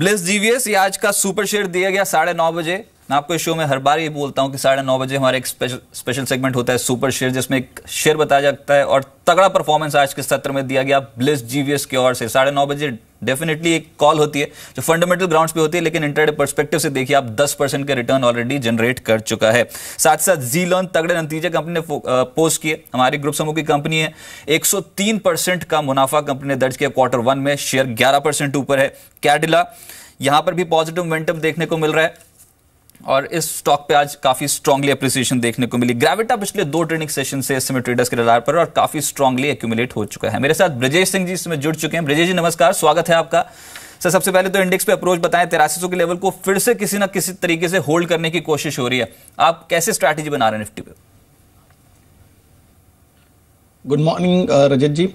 Bliss GVS ये आज का सुपर शेयर दिया गया 9:30 बजे। मैं आपको इस शो में हर बार ये बोलता हूं कि 9:30 बजे हमारा एक स्पेशल सेगमेंट होता है सुपर शेयर, जिसमें एक शेयर बताया जाता है और तगड़ा परफॉर्मेंस आज के सत्र में दिया गया ब्लिस जीवीएस की ओर से। 9:30 बजे डेफिनेटली एक कॉल होती है जो फंडामेंटल ग्राउंड्स पे होती है, लेकिन इंट्राडे पर्सपेक्टिव से देखिए आप 10% के रिटर्न ऑलरेडी जनरेट कर चुका है। साथ साथ ज़ीलर्न तगड़े नतीजे कंपनी ने पोस्ट किए, हमारी ग्रुप समूह की कंपनी है। 103% का मुनाफा कंपनी ने दर्ज किया Q1 में, शेयर 11% ऊपर है। कैडिला यहां पर भी पॉजिटिव मोमेंटम देखने को मिल रहा है और इस स्टॉक पे आज काफी स्ट्रांगली अप्रिसिएशन देखने को मिली। ग्रेविटा पिछले 2 ट्रेडिंग सेशन से इस समय ट्रेडर्स के रडार पर और काफी स्ट्रांगली एक्यूमुलेट हो चुका है। मेरे साथ ब्रजेश सिंह जी इसमें जुड़ चुके हैं। ब्रजेश जी नमस्कार, स्वागत है आपका। सर सबसे पहले तो इंडेक्स पे अप्रोच बताएं, 8300 के लेवल को फिर से किसी ना किसी तरीके से होल्ड करने की कोशिश हो रही है, आप कैसे स्ट्रैटेजी बना रहे हैं निफ्टी पे? गुड मॉर्निंग रजत जी।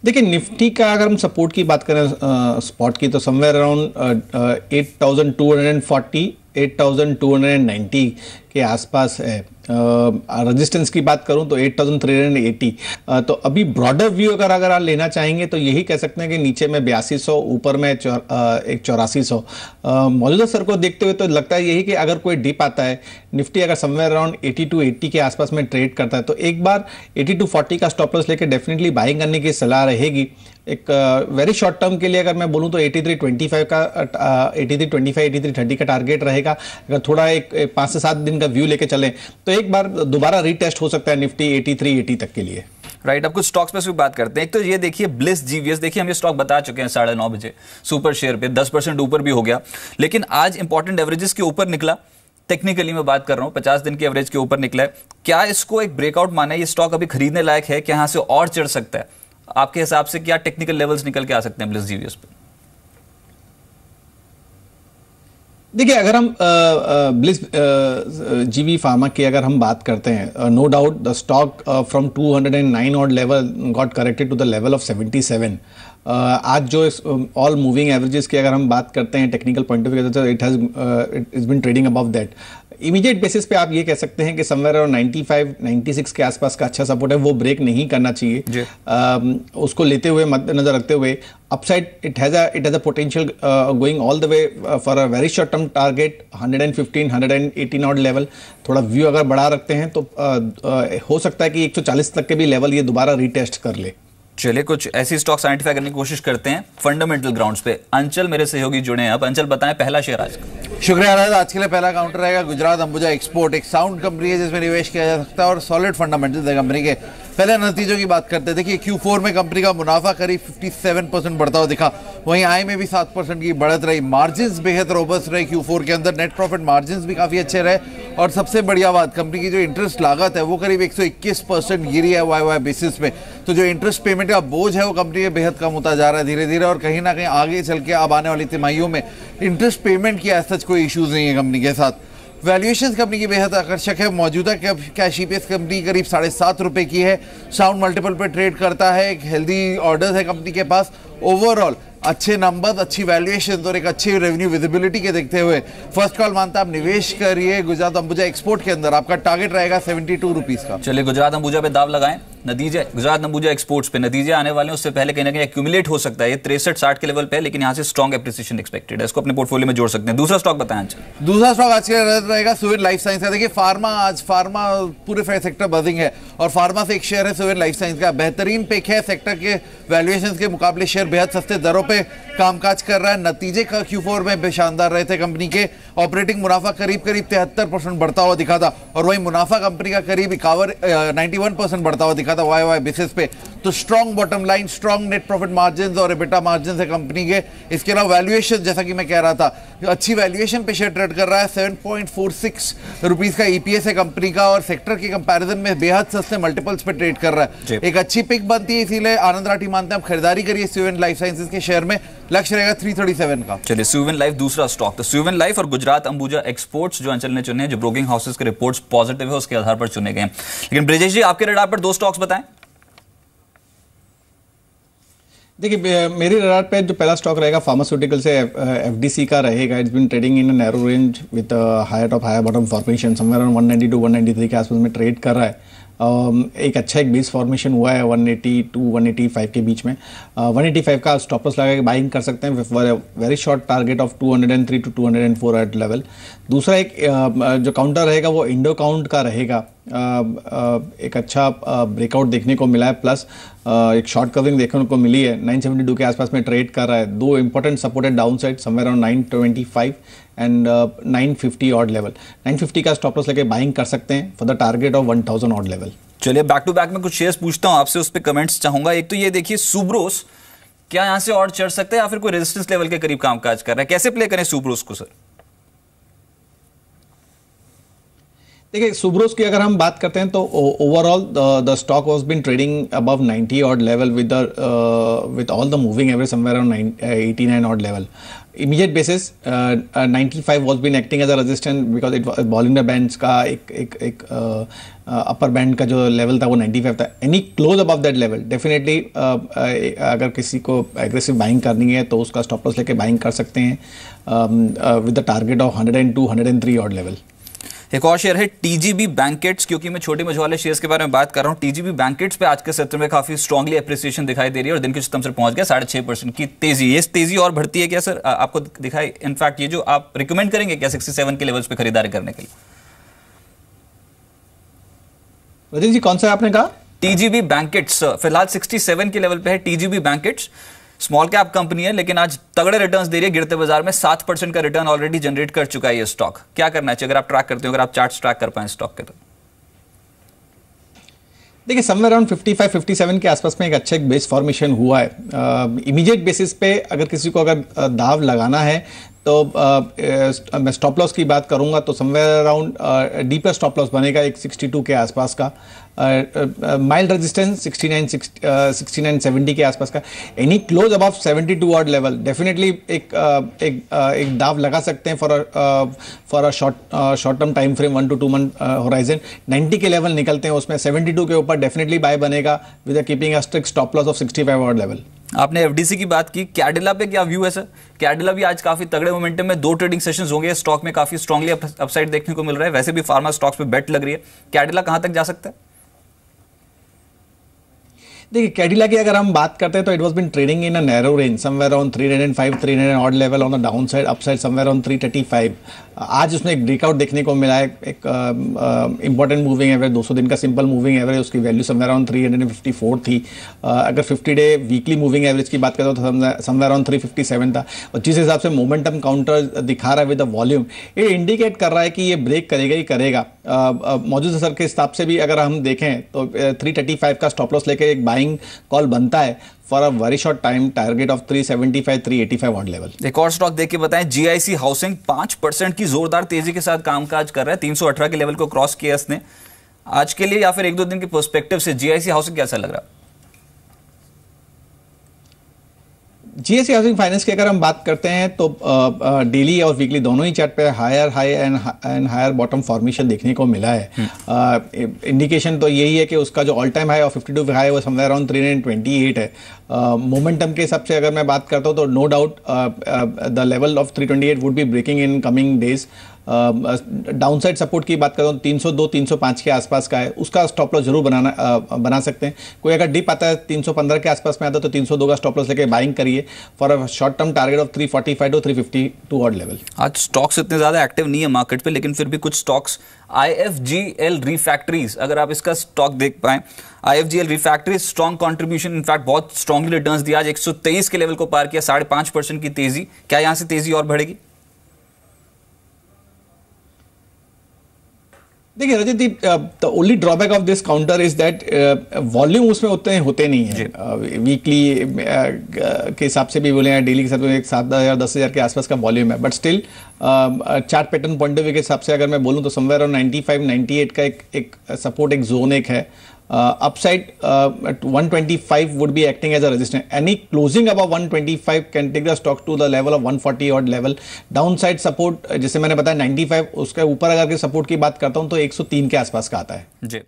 देखिए निफ्टी का अगर हम सपोर्ट की बात करें स्पॉट की, तो समवेयर अराउंड 8240 8290 के आसपास है। रेजिस्टेंस की बात करूं तो 8380। तो अभी ब्रॉडर व्यू अगर आप लेना चाहेंगे तो यही कह सकते हैं कि नीचे में 8200, ऊपर में एक 8400। मौजूदा सर को देखते हुए तो लगता है यही कि अगर कोई डिप आता है, निफ्टी अगर समवेयर अराउंड 8280 के आसपास में ट्रेड करता है तो एक बार 8240 का स्टॉप लॉस लेकर डेफिनेटली बाइंग करने की सलाह रहेगी। एक वेरी शॉर्ट टर्म के लिए अगर मैं बोलूं तो 8325 का 8325 8330 का टारगेट रहेगा। अगर थोड़ा एक 5 से 7 दिन का व्यू लेके चलें तो एक बार दोबारा रीटेस्ट हो सकता है निफ्टी 8380 तक के लिए। राइट, अब कुछ स्टॉक्स पे बात करते हैं। एक तो ये देखिए ब्लिस जीवीएस, देखिए हम ये स्टॉक बता चुके हैं 9:30 बजे सुपर शेयर पे 10% ऊपर भी हो गया, लेकिन आज इंपॉर्टेंट एवरेजेस के ऊपर निकला। टेक्निकली मैं बात कर रहा हूं 50 दिन की एवरेज के ऊपर निकला है। क्या इसको एक ब्रेकआउट माना है? ये स्टॉक अभी खरीदने लायक है क्या? यहां से और चढ़ सकता है आपके हिसाब से? क्या टेक्निकल लेवल्स निकल के आ सकते हैं ब्लिस जीवीएस पे? देखिए अगर हम ब्लिस जीवी फार्मा की अगर हम बात करते हैं, no doubt the stock from 209 odd level got corrected to the level of 77। आज जो ऑल मूविंग एवरेजेस की अगर हम बात करते हैं technical point of view, it is been trading above that. Immediate basis पे आप ये कह सकते हैं कि समवेयर अराउंड 95 96 के आसपास का अच्छा सपोर्ट है, वो ब्रेक नहीं करना चाहिए। उसको लेते हुए मद्देनजर रखते हुए upside it has a potential going all the way for a very short term target 115 118 odd level. थोड़ा व्यू अगर बढ़ा रखते हैं तो हो सकता है कि 140 तक के भी लेवल ये दोबारा रीटेस्ट कर ले। चलिए कुछ ऐसी स्टॉक्स आइडेंटिफाई करने की कोशिश करते हैं फंडामेंटल ग्राउंड्स पे। अंचल मेरे सहयोगी जुड़े हैं। अब अंचल बताएं पहला शेयर आज का। शुक्रिया राज। आज के लिए पहला काउंटर रहेगा गुजरात अंबुजा एक्सपोर्ट। एक साउंड कंपनी है जिसमें निवेश किया जा सकता है और सॉलिड फंडामेंटल्स है कंपनी के। पहले नतीजों की बात करते हैं। देखिए Q4 में कंपनी का मुनाफा करीब 57% बढ़ता हुआ दिखा, वहीं आय में भी 7% की बढ़त रही। मार्जिन्स बेहद रोबस्ट रहे Q4 के अंदर, नेट प्रॉफिट मार्जिन्स भी काफ़ी अच्छे रहे और सबसे बढ़िया बात कंपनी की जो इंटरेस्ट लागत है वो करीब 121% गिरी है वाई बेसिस पे। तो जो इंटरेस्ट पेमेंट का बोझ है वो कंपनी में बेहद कम होता जा रहा है धीरे धीरे और कहीं ना कहीं आगे चल के अब आने वाली तिमाहियों में इंटरेस्ट पेमेंट की ऐसा कोई इशूज़ नहीं है कंपनी के साथ। वैल्यूएशन कंपनी की बेहद आकर्षक है। मौजूदा कैश ईपीएस कंपनी करीब 7.5 रुपए की है। साउंड मल्टीपल पे ट्रेड करता है। एक हेल्दी ऑर्डर्स है कंपनी के पास। ओवरऑल अच्छे नंबर्स, अच्छी वैल्यूएशन और एक अच्छी रेवेन्यू विजिबिलिटी के देखते हुए फर्स्ट कॉल मानता आप निवेश करिए गुजरात अंबुजा एक्सपोर्ट के अंदर। आपका टारगेट रहेगा 72 रुपीज का। चलिए गुजरात अंबुजा पे दाव लगाएं। नतीजे गुजरात अंबुजा एक्सपोर्ट्स पे नतीजे आने वाले हैं, उससे पहले कहीं ना कहीं एक्यूमुलेट हो सकता है। ये 63-60 के लेवल पे है, लेकिन यहाँ से स्ट्रॉन्ग एप्रिसिएशन एक्सपेक्टेड है। इसको अपने पोर्टफोलियो में जोड़ सकते हैं। दूसरा स्टॉक बताएं। दूसरा स्टॉक आज के रहेगा सुवेन लाइफ साइंस का। देखिए फार्मा पूरे सेक्टर बजिंग है और फार्मा से एक शेयर है सुवेन लाइफ साइंस का। बेहतरीन पिक है सेक्टर के वैल्यूएशन के मुकाबले। शेयर बेहद सस्ते दरों पे कामकाज कर रहा है। नतीजे का Q4 में शानदार रहे थे कंपनी के। ऑपरेटिंग मुनाफा करीब 73% बढ़ता हुआ दिखा था और वही मुनाफा कंपनी का करीब 91% बढ़ता हुआ दिखा था वाई बेसिस पे। तो strong bottom line, strong net profit margin और एबिटा मार्जिन है कंपनी के। इसके अलावा वैल्यूएशन जैसा कि मैं कह रहा था, अच्छी वैल्यूएशन पे शेयर ट्रेड कर रहा है। 7.46 रुपीज का ईपीएस है कंपनी का और सेक्टर के कंपैरिजन में बेहद सस्ते मल्टीपल्स पे ट्रेड कर रहा है। एक अच्छी पिक बनती है, इसीलिए आनंद राठी मानते हैं आप खरीदारी करिए सुवेन लाइफ साइंसेज के शेयर में। लक्ष्य रहेगा 337 का। चलिए सुवेन लाइफ दूसरा स्टॉक। तो सुवेन लाइफ और गुजरात अंबुजा एक्सपोर्ट्स जो अंचल ने चुने हैं, जो ब्रोकिंग हाउसेस के रिपोर्ट्स पॉजिटिव है उसके आधार पर चुने गए हैं। लेकिन ब्रजेश जी आपके रडार पर 2 स्टॉक्स बताएं। देखिए मेरी रडार पे जो पहला स्टॉक रहेगा फार्मास्यूटिकल से एफडीसी का रहेगा। It's been trading in a narrow range with higher top higher bottom formation somewhere around 190 to 193 के आसपास में ट्रेड कर रहा है। एक अच्छा एक बेस फॉर्मेशन हुआ है 180 टू 185 के बीच में। 185 का स्टॉप लॉस लगा के बाइंग कर सकते हैं, very short target of 203 to 204 at level. दूसरा एक जो काउंटर रहेगा वो इंडो काउंट का रहेगा, एक अच्छा ब्रेकआउट देखने को मिला है, प्लस एक शॉर्ट कवरिंग देखने को मिली है, 972 के आसपास में ट्रेड कर रहा है। दो important supported down side somewhere around 925 and 950 odd level. 950 का स्टॉप लॉस लेके बाइंग कर सकते हैं for the target of 1000 odd level. चलिए बैक टू बैक में कुछ शेयर्स पूछता हूं आपसे, उस पर कमेंट्स चाहूंगा। एक तो ये देखिए सुब्रोस, क्या यहां से और चढ़ सकते हैं या फिर कोई रेजिस्टेंस लेवल के करीब कामकाज कर रहा है, कैसे प्ले करें सुब्रोस को सर? देखिए सुब्रोस की अगर हम बात करते हैं तो overall the stock was been trading above 90 odd level with all the moving average somewhere around 89 odd level. Immediate basis 95 was been acting as a resistance because it Bollinger bands का एक अपर बैंड का जो level था वो 95 था। Any close above that level definitely अगर किसी को एग्रेसिव बाइंग करनी है तो उसका स्टॉप लॉस लेके बाइंग कर सकते हैं with the target of 102 103 odd level. एक और शेयर है टीजीबी बैंकेट्स, क्योंकि मैं छोटे मझोले शेयर्स के बारे में बात कर रहा हूं। टीजीबी बैंकेट्स पे आज के सत्र में काफी स्ट्रांगली अप्रिसिएशन दिखाई दे रही है और दिन के उच्चतम से पहुंच गया 6.5% की तेजी। ये तेजी और बढ़ती है क्या सर आपको दिखाई? इनफैक्ट ये जो आप रिकमेंड करेंगे क्या 67 के लेवल्स पे खरीदारी करने के लिए? रजत जी कौन सा आपने कहा? टीजीबी बैंकेट्स फिलहाल 67 के लेवल पे है। टीजीबी बैंकेट्स स्मॉल कैप कंपनी है लेकिन आज तगड़े रिटर्न्स दे रही है, गिरते बाजार में 7% का रिटर्न ऑलरेडी जनरेट कर चुका है ये स्टॉक। क्या करना चाहिए अगर आप ट्रैक करते हो, अगर आप चार्ट्स ट्रैक कर पाए स्टॉक के? तो देखिए समवेयर अराउंड 55-57 के आसपास में एक अच्छा एक बेस फॉर्मेशन हुआ है। इमीडिएट बेसिस पे अगर किसी को अगर दाव लगाना है तो मैं स्टॉप लॉस की बात करूंगा तो somewhere around deeper stop loss बनेगा एक 62 के आसपास का, माइल्ड रेजिस्टेंस 69-70 के आसपास का। Any close above 72 odd level definitely एक दाव लगा सकते हैं for a short term time frame 1 to 2 month horizon. 90 के लेवल निकलते हैं उसमें 72 के ऊपर डेफिनेटली बाय बनेगा with a keeping a strict stop loss of 65 odd level. आपने एफडीसी की बात की, कैडिला पे क्या व्यू है सर? कैडिला भी आज काफी तगड़े मोमेंटम में 2 ट्रेडिंग सेशंस होंगे, स्टॉक में काफी स्ट्रांगली अपसाइड देखने को मिल रहा है। वैसे भी फार्मा स्टॉक्स पे बेट लग रही है, कैडिला कहां तक जा सकता है? देखिए कैडिला की अगर हम बात करते हैं तो it was been trading in a narrow range somewhere around 305-300 odd level on the down side, upside somewhere around 335। आज उसमें एक ब्रेकआउट देखने को मिला है, एक इंपॉर्टेंट मूविंग एवरेज 200 दिन का सिंपल मूविंग एवरेज, उसकी वैल्यू समवेयर अराउंड 354 थी। अगर 50 डे वीकली मूविंग एवरेज की बात करें तो समवेयर अराउंड 357 था। और जिस हिसाब से मोमेंटम काउंटर दिखा रहा है विद द वॉल्यूम, ये इंडिकेट कर रहा है कि ये ब्रेक करेगा ही करेगा। मौजूदा सर के हिसाब से भी अगर हम देखें तो 335 का स्टॉप लॉस लेकर एक बाइंग कॉल बनता है for a very short time, target of 375-385 on level. एक और स्टॉक देख के बताएं, जीआईसी हाउसिंग 5% की जोरदार तेजी के साथ कामकाज कर रहा है, 318 के लेवल को क्रॉस किया इसने आज के लिए, या फिर 1-2 दिन के पर्सपेक्टिव से जीआईसी हाउसिंग कैसा लग रहा है? जीआईसी हाउसिंग फाइनेंस की अगर हम बात करते हैं तो डेली और वीकली दोनों ही चार्ट पे higher high and higher bottom formation देखने को मिला है। इंडिकेशन तो यही है कि उसका जो ऑल टाइम हाई और 52 हाई वो समवेयर अराउंड 328 है। मोमेंटम के हिसाब से अगर मैं बात करता हूँ तो no doubt the level of 328 would be breaking in coming days. Downside support की बात करूँ 302-305 के आसपास का है, उसका स्टॉप लॉस जरूर बना सकते हैं। कोई अगर डिप आता है 315 के आसपास में आता है तो 302 का स्टॉप लॉस लेके बाइंग करिए for a short term target of 345-352 odd level. आज स्टॉक्स इतने ज्यादा एक्टिव नहीं है मार्केट पे, लेकिन फिर भी कुछ स्टॉक्स, IFGL रिफैक्ट्रीज, अगर आप इसका स्टॉक देख पाए, IFGL refractories strong contribution, in fact बहुत स्ट्रॉन्गली रिटर्न्स दिया, आज 123 के लेवल को पार किया, 5.5% की तेजी। क्या यहां से तेजी और बढ़ेगी? देखिए Rajat ji, the only drawback of this counter is that volume उसमें उतने होते नहीं है। वीकली के हिसाब से भी बोले, डेली के हिसाब से 7,000-10,000 के आसपास का वॉल्यूम है, but still chart pattern point of view के हिसाब से अगर मैं बोलूँ तो समवेयर अराउंड 95-98 का एक सपोर्ट, एक जोन एक है। Upside 125 would be acting as a resistance. Any closing above 125 can take the stock to the level of 140 odd level. Downside support जैसे मैंने बताया 95, उसके ऊपर अगर सपोर्ट की बात करता हूं तो 103 के आसपास का आता है। जी।